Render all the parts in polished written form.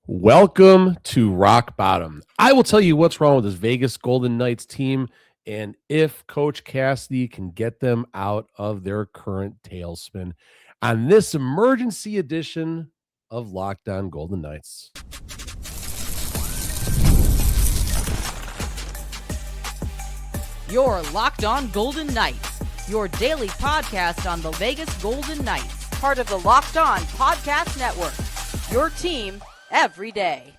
Welcome to Rock Bottom. I will tell you what's wrong with this Vegas Golden Knights team and if Coach Cassidy can get them out of their current tailspin on this emergency edition of Locked On Golden Knights. You're Locked On Golden Knights, your daily podcast on the Vegas Golden Knights, part of the Locked On Podcast Network, your team every day.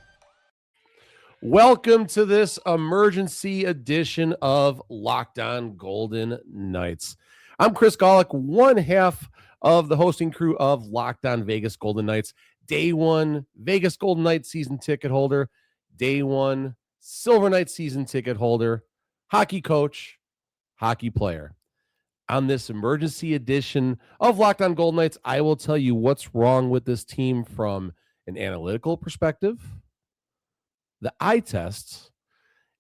Welcome to this emergency edition of Locked On Golden Knights. I'm Chris Gawlik, one half of the hosting crew of Locked On Vegas Golden Knights. Day one, Vegas Golden Knights season ticket holder. Day one, Silver Knights season ticket holder. Hockey coach, hockey player. On this emergency edition of Locked On Golden Knights, I will tell you what's wrong with this team from an analytical perspective, the eye tests,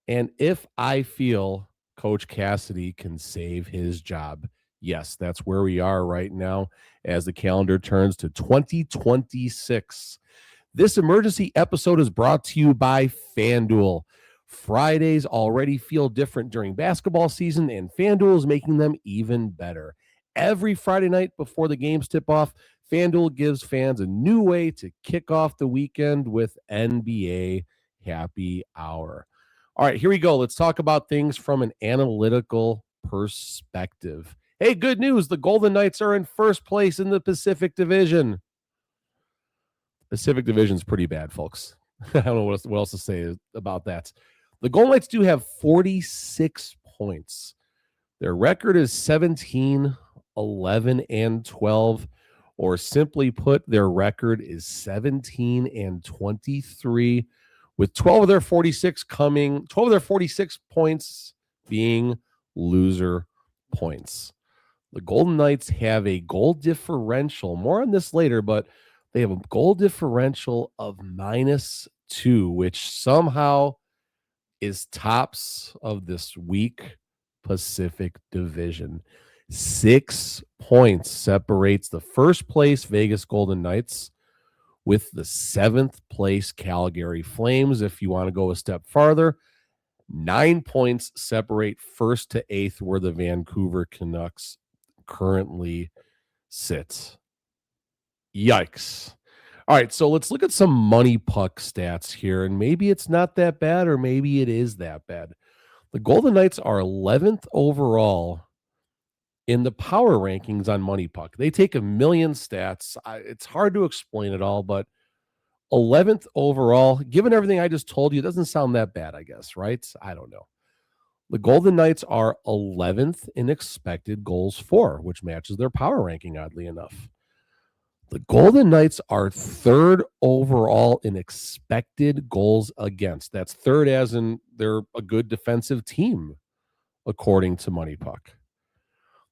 and if I feel Coach Cassidy can save his job. Yes, that's where we are right now as the calendar turns to 2026. This emergency episode is brought to you by FanDuel. Fridays already feel different during basketball season, and FanDuel is making them even better. Every Friday night before the games tip off, FanDuel gives fans a new way to kick off the weekend with NBA Happy Hour. All right, here we go. Let's talk about things from an analytical perspective. Hey, good news. The Golden Knights are in first place in the Pacific Division. Pacific Division's pretty bad, folks. I don't know what else to say about that. The Golden Knights do have 46 points. Their record is 17, 11, and 12. Or simply put, their record is 17 and 23, with 12 of their 46 points being loser points. The Golden Knights have a goal differential, more on this later, but they have a goal differential of -2, which somehow is tops of this weak Pacific Division. 6 points separates the first place Vegas Golden Knights with the 7th place Calgary Flames. If you want to go a step farther, 9 points separate first to 8th, where the Vancouver Canucks currently sit. Yikes. All right, so let's look at some money puck stats here, and maybe it's not that bad, or maybe it is that bad. The Golden Knights are 11th overall in the power rankings on Money Puck. They take a million stats. It's hard to explain it all, but 11th overall, given everything I just told you, it doesn't sound that bad, I guess, right? I don't know. The Golden Knights are 11th in expected goals for, which matches their power ranking, oddly enough. The Golden Knights are 3rd overall in expected goals against. That's third as in they're a good defensive team, according to Money Puck.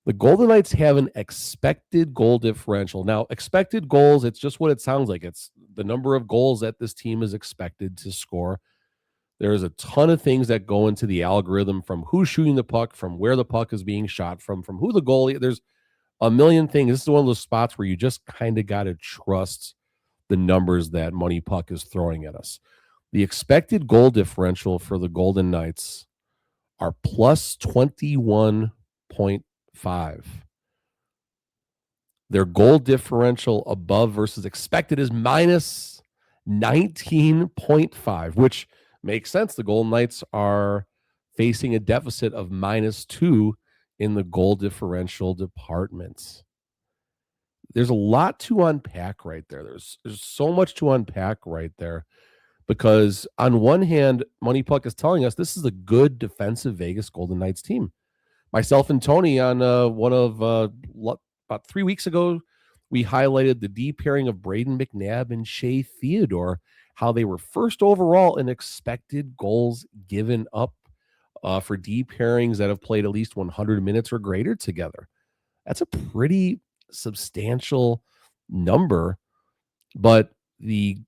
The Golden Knights have an expected goal differential. Now, expected goals, it's just what it sounds like. It's the number of goals that this team is expected to score. There's a ton of things that go into the algorithm, from who's shooting the puck, from where the puck is being shot from who the goalie. There's a million things. This is one of those spots where you just kind of got to trust the numbers that Money Puck is throwing at us. The expected goal differential for the Golden Knights are plus 21.5. Their goal differential above versus expected is minus 19.5, which makes sense. The Golden Knights are facing a deficit of -2 in the goal differential department. There's a lot to unpack right there. There's so much to unpack right there, because on one hand, Money Puck is telling us this is a good defensive Vegas Golden Knights team. Myself and Tony on about 3 weeks ago, we highlighted the D pairing of Braden McNabb and Shea Theodore, how they were 1st overall in expected goals given up for D pairings that have played at least 100 minutes or greater together. That's a pretty substantial number, but the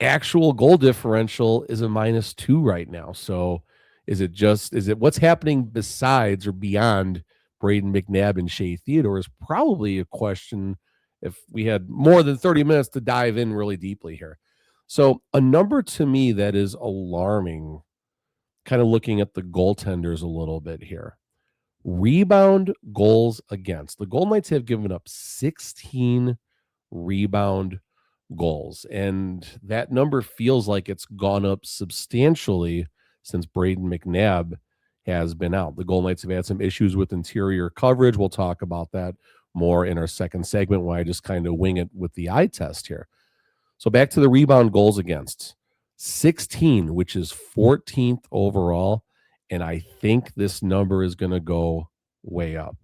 actual goal differential is a -2 right now. So is it what's happening besides or beyond Braden McNabb and Shea Theodore is probably a question if we had more than 30 minutes to dive in really deeply here. So a number to me that is alarming, kind of looking at the goaltenders a little bit here. Rebound goals against. The Golden Knights have given up 16 rebound goals, and that number feels like it's gone up substantially since Braden McNabb has been out. The Golden Knights have had some issues with interior coverage. We'll talk about that more in our second segment, where I just kind of wing it with the eye test here. So back to the rebound goals against. 16, which is 14th overall, and I think this number is going to go way up.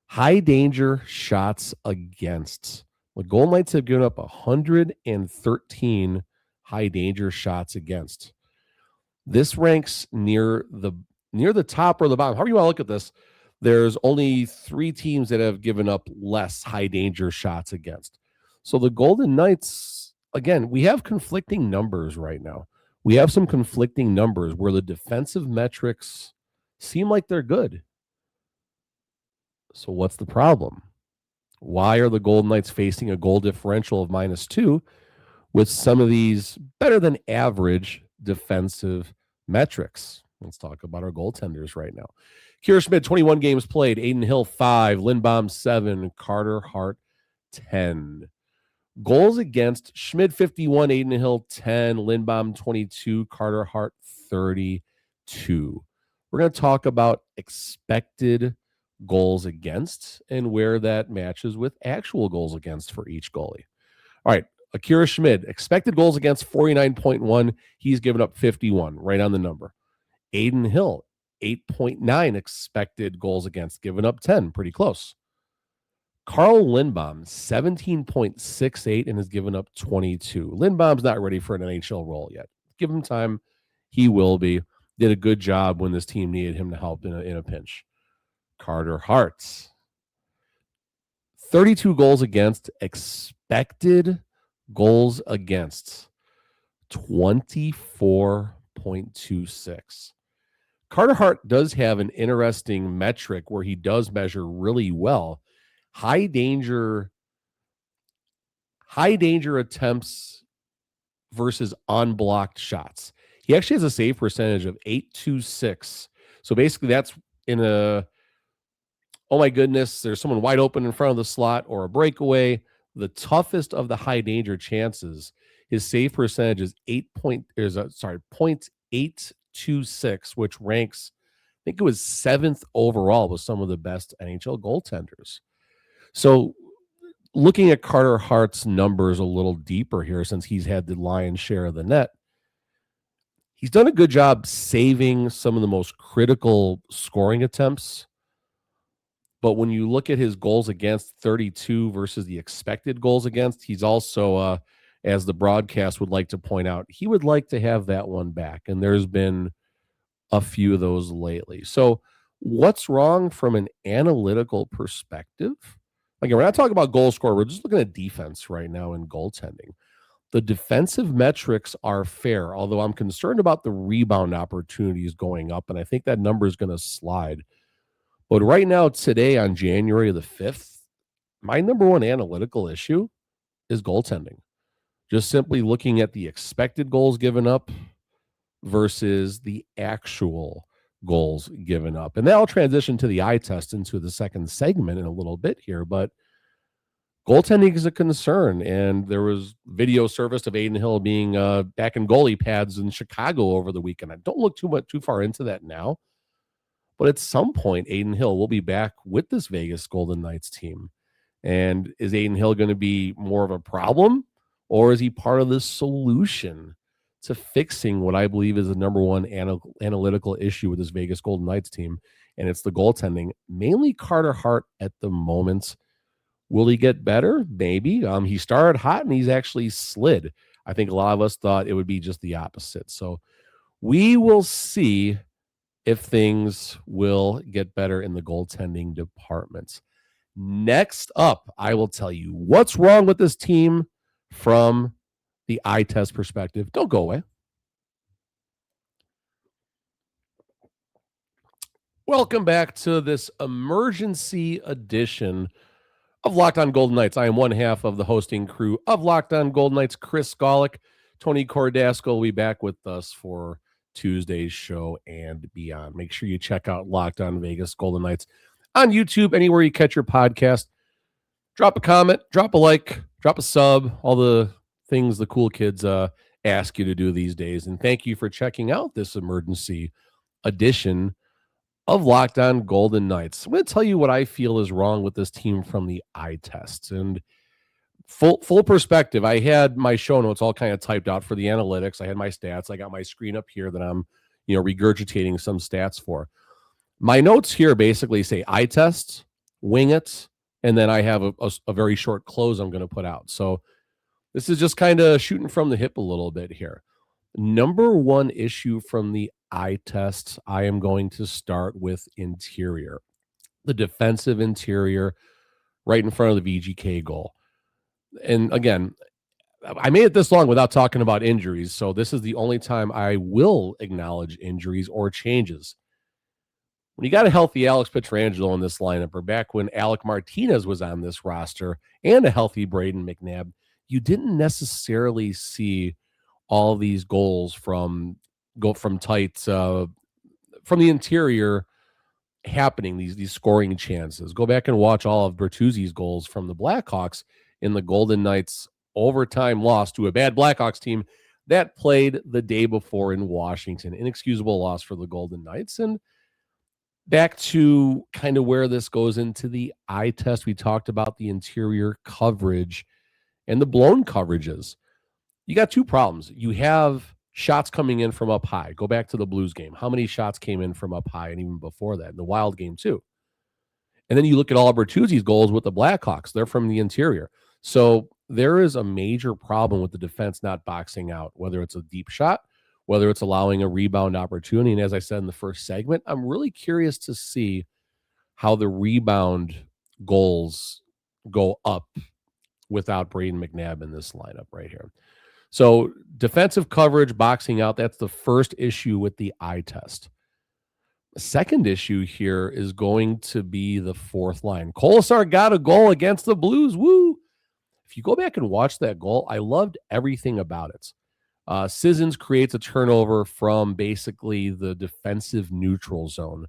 High danger shots against. The Golden Knights have given up 113 high danger shots against. This ranks near the top or the bottom. However you want to look at this, there's only 3 teams that have given up less high danger shots against. So the Golden Knights, again, we have conflicting numbers right now. We have some conflicting numbers where the defensive metrics seem like they're good. So what's the problem? Why are the Golden Knights facing a goal differential of -2 with some of these better than average defensive metrics? Let's talk about our goaltenders right now. Kira Schmid, 21 games played. Aiden Hill, 5. Lindbaum, 7. Carter Hart, 10. Goals against: Schmid, 51. Aiden Hill, 10. Lindbaum, 22. Carter Hart, 32. We're going to talk about expected goals against and where that matches with actual goals against for each goalie. All right, Akira Schmid, expected goals against 49.1. He's given up 51, right on the number. Aiden Hill, 8.9 expected goals against, given up 10, pretty close. Carl Lindbaum, 17.68 and has given up 22. Lindbaum's not ready for an NHL role yet. Give him time. He will be. Did a good job when this team needed him to help in a pinch. Carter Hart, 32 goals against, expected goals against, 24.26. Carter Hart does have an interesting metric where he does measure really well. High danger attempts versus unblocked shots. He actually has a save percentage of 826. So basically that's in a, oh my goodness, there's someone wide open in front of the slot or a breakaway. The toughest of the high danger chances, his save percentage is 0.826, which ranks, I think it was 7th overall with some of the best NHL goaltenders. So looking at Carter Hart's numbers a little deeper here, since he's had the lion's share of the net, he's done a good job saving some of the most critical scoring attempts. But when you look at his goals against, 32 versus the expected goals against, he's also, as the broadcast would like to point out, he would like to have that one back. And there's been a few of those lately. So what's wrong from an analytical perspective? Again, we're not talking about goal scorer. We're just looking at defense right now in goaltending. The defensive metrics are fair, although I'm concerned about the rebound opportunities going up, and I think that number is going to slide. But right now, today on January the 5th, my number one analytical issue is goaltending. Just simply looking at the expected goals given up versus the actual goals given up. And that'll transition to the eye test into the second segment in a little bit here. But goaltending is a concern. And there was video surfaced of Aiden Hill being back in goalie pads in Chicago over the weekend. I don't look too far into that now. But at some point, Aiden Hill will be back with this Vegas Golden Knights team. And is Aiden Hill going to be more of a problem, or is he part of the solution to fixing what I believe is the number one analytical issue with this Vegas Golden Knights team? And it's the goaltending, mainly Carter Hart at the moment. Will he get better? Maybe. He started hot and he's actually slid. I think a lot of us thought it would be just the opposite. So we will see if things will get better in the goaltending department. Next up, I will tell you what's wrong with this team from the eye test perspective. Don't go away. Welcome back to this emergency edition of Locked On Golden Knights. I am one half of the hosting crew of Locked On Golden Knights, Chris Gawlik. Tony Cordasco will be back with us for Tuesday's show and beyond. Make sure you check out Locked On Vegas Golden Knights on YouTube, anywhere you catch your podcast. Drop a comment, drop a like, drop a sub, all the things the cool kids ask you to do these days. And thank you for checking out this emergency edition of Locked On Golden Knights. I'm going to tell you what I feel is wrong with this team from the eye test. And full perspective, I had my show notes all kind of typed out for the analytics. I had my stats. I got my screen up here that I'm, regurgitating some stats for. My notes here basically say eye test, wing it, and then I have a very short close I'm going to put out. So this is just kind of shooting from the hip a little bit here. Number one issue from the eye test, I am going to start with interior. The defensive interior right in front of the VGK goal. And again, I made it this long without talking about injuries, so this is the only time I will acknowledge injuries or changes. When you got a healthy Alex Pietrangelo in this lineup, or back when Alec Martinez was on this roster, and a healthy Braden McNabb, you didn't necessarily see all these goals from tight from the interior happening, these scoring chances. Go back and watch all of Bertuzzi's goals from the Blackhawks in the Golden Knights overtime loss to a bad Blackhawks team that played the day before in Washington. Inexcusable loss for the Golden Knights. And back to kind of where this goes into the eye test, we talked about the interior coverage and the blown coverages. You got two problems. You have shots coming in from up high. Go back to the Blues game. How many shots came in from up high, and even before that, in the Wild game too? And then you look at all of Bertuzzi's goals with the Blackhawks. They're from the interior. So there is a major problem with the defense not boxing out, whether it's a deep shot, whether it's allowing a rebound opportunity. And as I said in the first segment, I'm really curious to see how the rebound goals go up without Braden McNabb in this lineup right here. So defensive coverage, boxing out, that's the first issue with the eye test. The second issue here is going to be the fourth line. Kolesar got a goal against the Blues. Woo! If you go back and watch that goal, I loved everything about it. Sissons creates a turnover from basically the defensive neutral zone.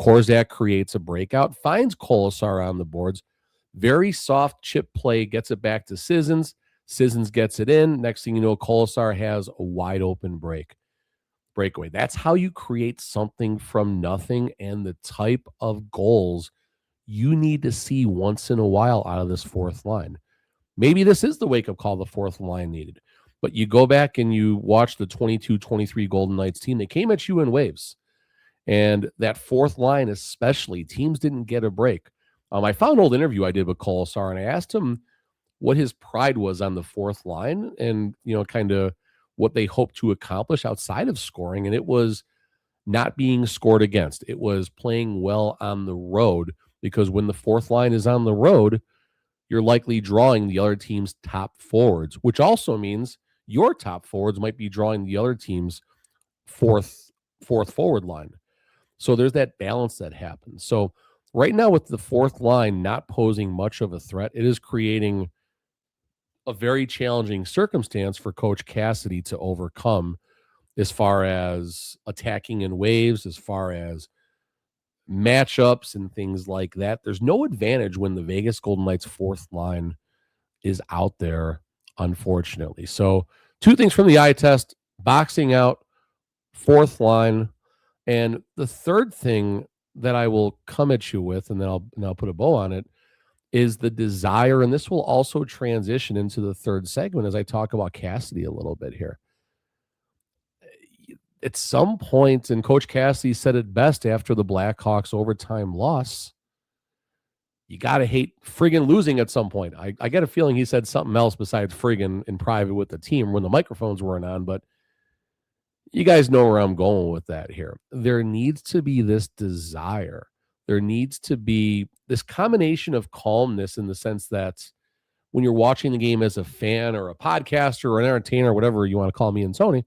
Korczak creates a breakout, finds Kolesar on the boards. Very soft chip play, gets it back to Sissons. Sissons gets it in. Next thing you know, Kolesar has a wide open breakaway. That's how you create something from nothing, and the type of goals you need to see once in a while out of this fourth line. Maybe this is the wake-up call the fourth line needed. But you go back and you watch the 22-23 Golden Knights team. They came at you in waves. And that fourth line especially, teams didn't get a break. I found an old interview I did with Kolesar, and I asked him what his pride was on the fourth line and, kind of what they hope to accomplish outside of scoring. And it was not being scored against. It was playing well on the road, because when the fourth line is on the road, you're likely drawing the other team's top forwards, which also means your top forwards might be drawing the other team's fourth forward line. So there's that balance that happens. So right now, with the fourth line not posing much of a threat, it is creating a very challenging circumstance for Coach Cassidy to overcome, as far as attacking in waves, as far as matchups and things like that. There's no advantage when the Vegas Golden Knights fourth line is out there, unfortunately. So two things from the eye test: boxing out, fourth line. And the third thing that I will come at you with, and then I'll put a bow on it, is the desire, and this will also transition into the third segment as I talk about Cassidy a little bit here. At some point, and Coach Cassidy said it best after the Blackhawks overtime loss, you got to hate friggin' losing at some point. I get a feeling he said something else besides friggin' in private with the team when the microphones weren't on, but you guys know where I'm going with that here. There needs to be this desire. There needs to be this combination of calmness, in the sense that when you're watching the game as a fan or a podcaster or an entertainer, whatever you want to call me and Tony,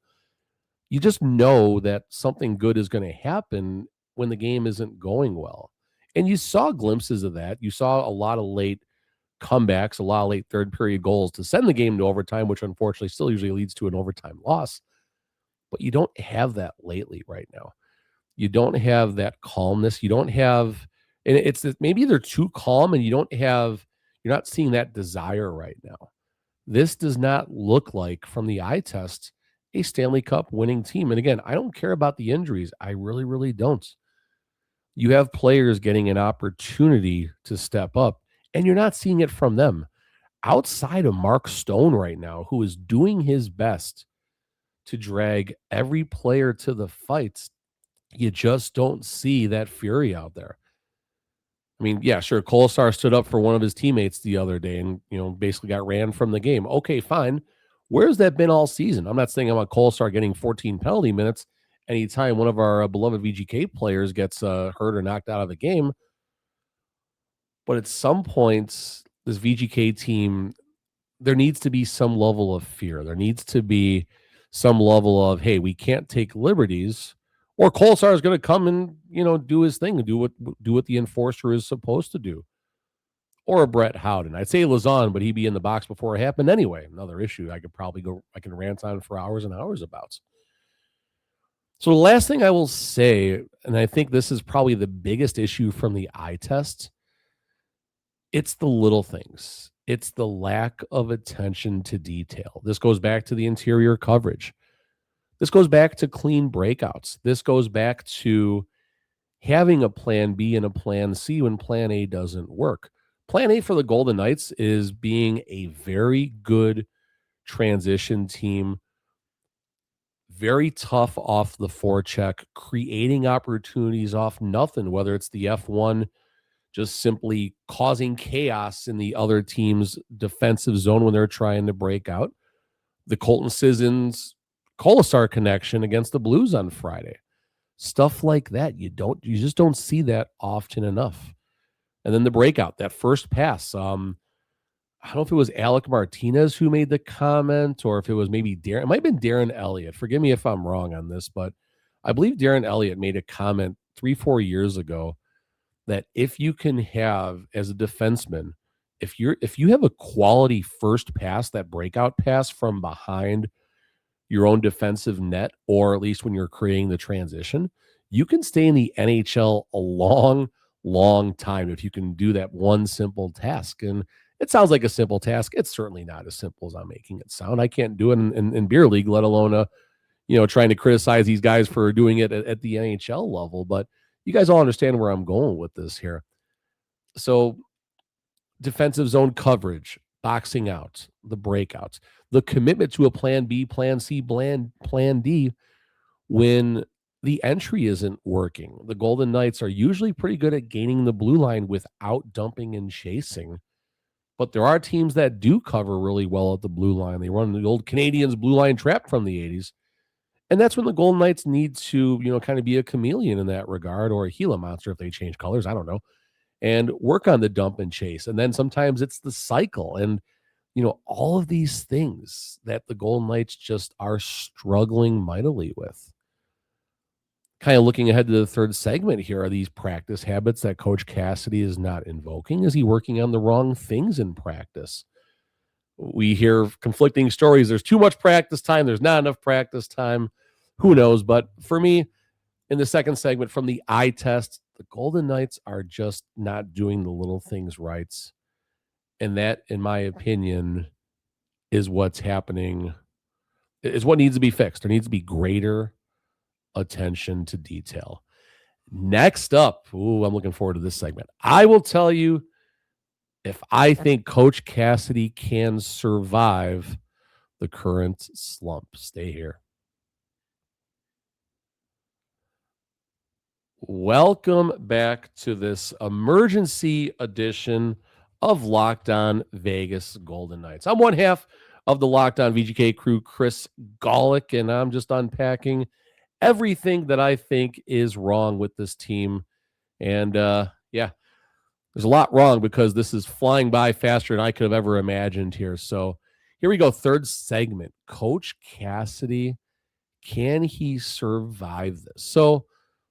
you just know that something good is going to happen when the game isn't going well. And you saw glimpses of that. You saw a lot of late comebacks, a lot of late third period goals to send the game to overtime, which unfortunately still usually leads to an overtime loss. But you don't have that lately right now. You don't have that calmness. You don't have, and it's maybe they're too calm and you're not seeing that desire right now. This does not look like, from the eye test, a Stanley Cup winning team. And again, I don't care about the injuries. I really, really don't. You have players getting an opportunity to step up, and you're not seeing it from them. Outside of Mark Stone right now, who is doing his best to drag every player to the fights, you just don't see that fury out there. I mean, yeah, sure, Kolesar stood up for one of his teammates the other day and, basically got ran from the game. Okay, fine. Where's that been all season? I'm not saying about Kolesar getting 14 penalty minutes anytime one of our beloved VGK players gets hurt or knocked out of the game. But at some points, this VGK team, there needs to be some level of fear. There needs to be some level of, hey, we can't take liberties, or Kolesar is going to come and do his thing and do what the enforcer is supposed to do. Or a Brett Howden. I'd say Lazan, but he'd be in the box before it happened anyway. Another issue I can rant on for hours and hours about. So the last thing I will say, and I think this is probably the biggest issue from the eye test, it's the little things. It's the lack of attention to detail. This goes back to the interior coverage. This goes back to clean breakouts. This goes back to having a plan B and a plan C when plan A doesn't work. Plan A for the Golden Knights is being a very good transition team, very tough off the forecheck, creating opportunities off nothing, whether it's the F1 just simply causing chaos in the other team's defensive zone when they're trying to break out. The Colton Sissons Kolesar connection against the Blues on Friday. Stuff like that. You just don't see that often enough. And then the breakout, that first pass. I don't know if it was Alec Martinez who made the comment or if it was maybe Darren. It might have been Darren Elliott. Forgive me if I'm wrong on this, but I believe Darren Elliott made a comment 3-4 years ago that if you can have, as a defenseman, if you have a quality first pass, that breakout pass from behind your own defensive net, or at least when you're creating the transition, you can stay in the NHL a long, long time if you can do that one simple task. And it sounds like a simple task. It's certainly not as simple as I'm making it sound. I can't do it in beer league, let alone trying to criticize these guys for doing it at the NHL level. But you guys all understand where I'm going with this here. So defensive zone coverage, boxing out, the breakouts, the commitment to a plan B, plan C, plan D when the entry isn't working. The Golden Knights are usually pretty good at gaining the blue line without dumping and chasing. But there are teams that do cover really well at the blue line. They run the old Canadians blue line trap from the 80s. And that's when the Golden Knights need to, kind of be a chameleon in that regard, or a Gila monster if they change colors. I don't know. And work on the dump and chase. And then sometimes it's the cycle. And, all of these things that the Golden Knights just are struggling mightily with. Kind of looking ahead to the third segment here, are these practice habits that Coach Cassidy is not invoking? Is he working on the wrong things in practice? We hear conflicting stories. There's too much practice time. There's not enough practice time. Who knows? But for me, in the second segment, from the eye test, the Golden Knights are just not doing the little things right. And that, in my opinion, is what's happening, is what needs to be fixed. There needs to be greater attention to detail. Next up, I'm looking forward to this segment. I will tell you if I think Coach Cassidy can survive the current slump. Stay here. Welcome back to this emergency edition of Locked On Vegas Golden Knights. I'm one half of the Locked On VGK crew, Chris Gawlik, and I'm just unpacking everything that I think is wrong with this team. And there's a lot wrong because this is flying by faster than I could have ever imagined here. So here we go. Third segment. Coach Cassidy, can he survive this? So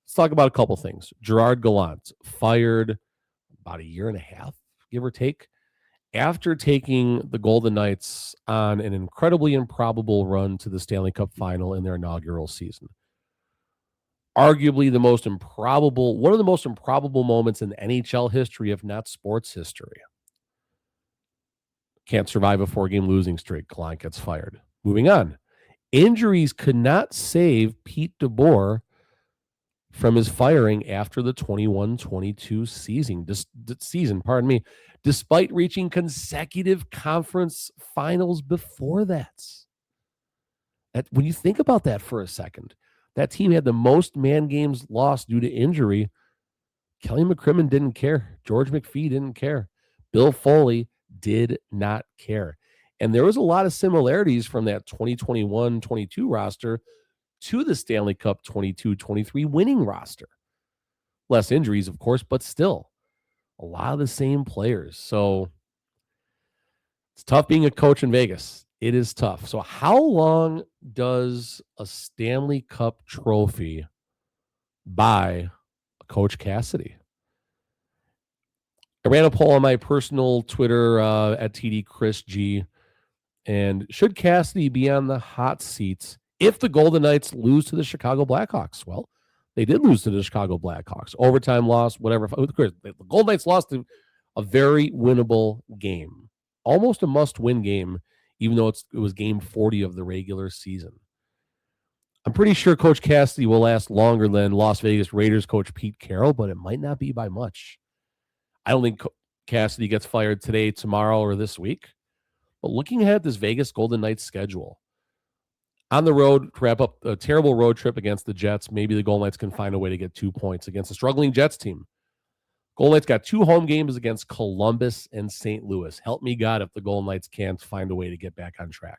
let's talk about a couple things. Gerard Gallant, fired about a year and a half, give or take, after taking the Golden Knights on an incredibly improbable run to the Stanley Cup final in their inaugural season. Arguably one of the most improbable moments in NHL history, if not sports history. Can't survive a 4-game losing streak. Gawlik gets fired. Moving on. Injuries could not save Pete DeBoer from his firing after the 21-22 season, despite reaching consecutive conference finals before that. When you think about that for a second, that team had the most man games lost due to injury. Kelly McCrimmon didn't care. George McPhee didn't care. Bill Foley did not care. And there was a lot of similarities from that 2021-22 roster to the Stanley Cup 22-23 winning roster. Less injuries, of course, but still a lot of the same players. So it's tough being a coach in Vegas. It is tough. So how long does a Stanley Cup trophy buy Coach Cassidy? I ran a poll on my personal Twitter at TDChrisG. And should Cassidy be on the hot seat if the Golden Knights lose to the Chicago Blackhawks? Well, they did lose to the Chicago Blackhawks. Overtime loss, whatever. The Golden Knights lost a very winnable game. Almost a must-win game, even though it was game 40 of the regular season. I'm pretty sure Coach Cassidy will last longer than Las Vegas Raiders coach Pete Carroll, but it might not be by much. I don't think Cassidy gets fired today, tomorrow, or this week. But looking ahead at this Vegas Golden Knights schedule, on the road to wrap up a terrible road trip against the Jets, maybe the Golden Knights can find a way to get 2 points against a struggling Jets team. Golden Knights got 2 home games against Columbus and St. Louis. Help me God if the Golden Knights can't find a way to get back on track.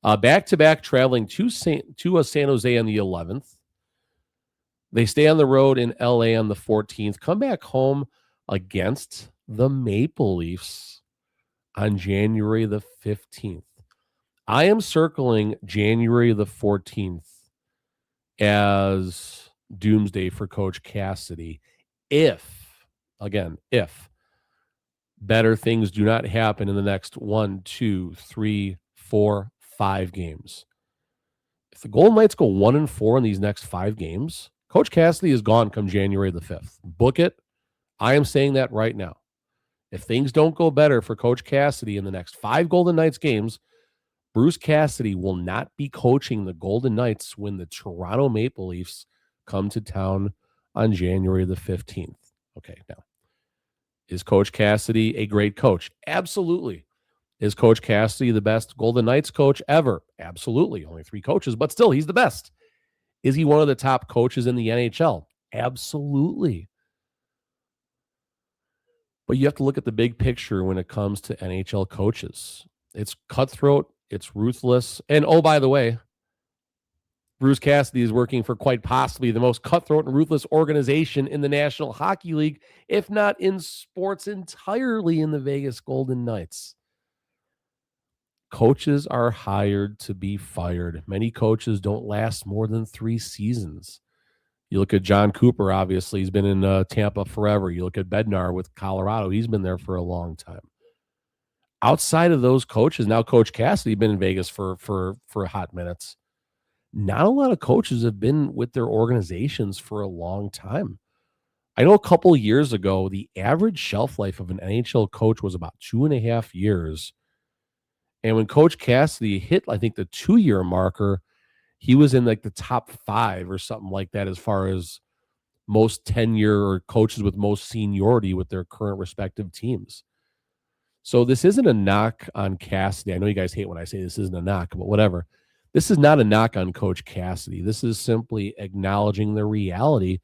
Back-to-back traveling to San Jose on the 11th. They stay on the road in LA on the 14th. Come back home against the Maple Leafs on January the 15th. I am circling January the 14th as Doomsday for Coach Cassidy. If better things do not happen in the next 1, 2, 3, 4, 5 games. If the Golden Knights go 1-4 in these next 5 games, Coach Cassidy is gone come January the 5th. Book it. I am saying that right now. If things don't go better for Coach Cassidy in the next 5 Golden Knights games, Bruce Cassidy will not be coaching the Golden Knights when the Toronto Maple Leafs come to town on January the 15th. Okay, now, is Coach Cassidy a great coach? Absolutely. Is Coach Cassidy the best Golden Knights coach ever? Absolutely. Only 3 coaches, but still, he's the best. Is he one of the top coaches in the NHL? Absolutely. But you have to look at the big picture when it comes to NHL coaches. It's cutthroat, it's ruthless. And oh, by the way, Bruce Cassidy is working for quite possibly the most cutthroat and ruthless organization in the National Hockey League, if not in sports entirely, in the Vegas Golden Knights. Coaches are hired to be fired. Many coaches don't last more than 3 seasons. You look at John Cooper, obviously. He's been in Tampa forever. You look at Bednar with Colorado. He's been there for a long time. Outside of those coaches, now Coach Cassidy been in Vegas for hot minutes. Not a lot of coaches have been with their organizations for a long time. I know a couple of years ago, the average shelf life of an NHL coach was about 2.5 years. And when Coach Cassidy hit, I think, the 2-year marker, he was in like the top 5 or something like that as far as most tenure or coaches with most seniority with their current respective teams. So this isn't a knock on Cassidy. I know you guys hate when I say this isn't a knock, but whatever. This is not a knock on Coach Cassidy. This is simply acknowledging the reality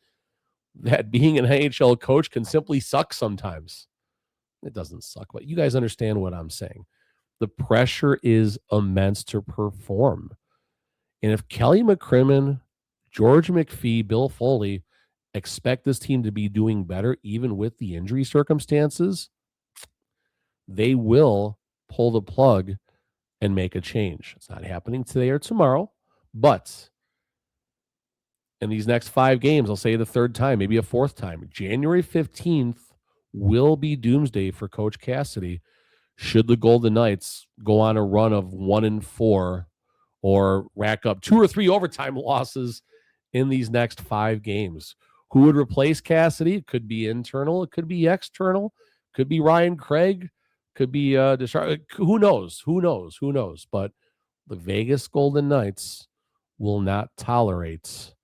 that being an NHL coach can simply suck sometimes. It doesn't suck, but you guys understand what I'm saying. The pressure is immense to perform. And if Kelly McCrimmon, George McPhee, Bill Foley expect this team to be doing better, even with the injury circumstances, they will pull the plug and make a change. It's not happening today or tomorrow, but in these next 5 games, I'll say the 3rd time, maybe a 4th time, January 15th will be Doomsday for Coach Cassidy should the Golden Knights go on a run of 1-4 or rack up 2 or 3 overtime losses in these next 5 games. Who would replace Cassidy? It could be internal. It could be external. Could be Ryan Craig. Could be who knows? Who knows? Who knows? But the Vegas Golden Knights will not tolerate,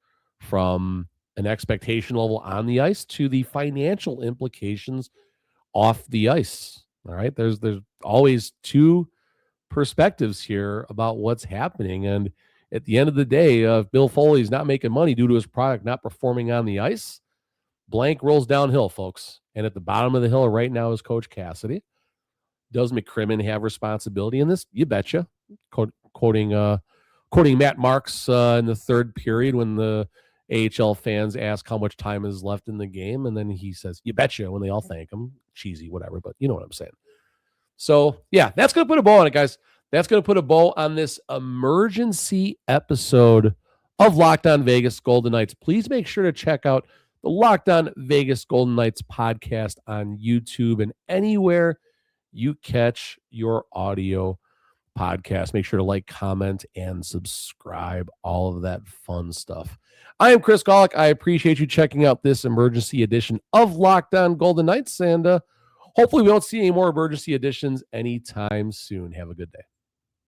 from an expectation level on the ice to the financial implications off the ice. All right. There's always 2 perspectives here about what's happening. And at the end of the day, if Bill Foley's not making money due to his product not performing on the ice, blank rolls downhill, folks. And at the bottom of the hill right now is Coach Cassidy. Does McCrimmon have responsibility in this? You betcha. Quoting Matt Marks in the 3rd period when the AHL fans ask how much time is left in the game, and then he says, "You betcha," when they all thank him. Cheesy, whatever, but you know what I'm saying. So, yeah, that's going to put a bow on it, guys. That's going to put a bow on this emergency episode of Locked On Vegas Golden Knights. Please make sure to check out the Locked On Vegas Golden Knights podcast on YouTube and anywhere you catch your audio podcast. Make sure to like, comment, and subscribe. All of that fun stuff. I am Chris Gawlik. I appreciate you checking out this emergency edition of Locked On Golden Knights, and hopefully we don't see any more emergency editions anytime soon. Have a good day.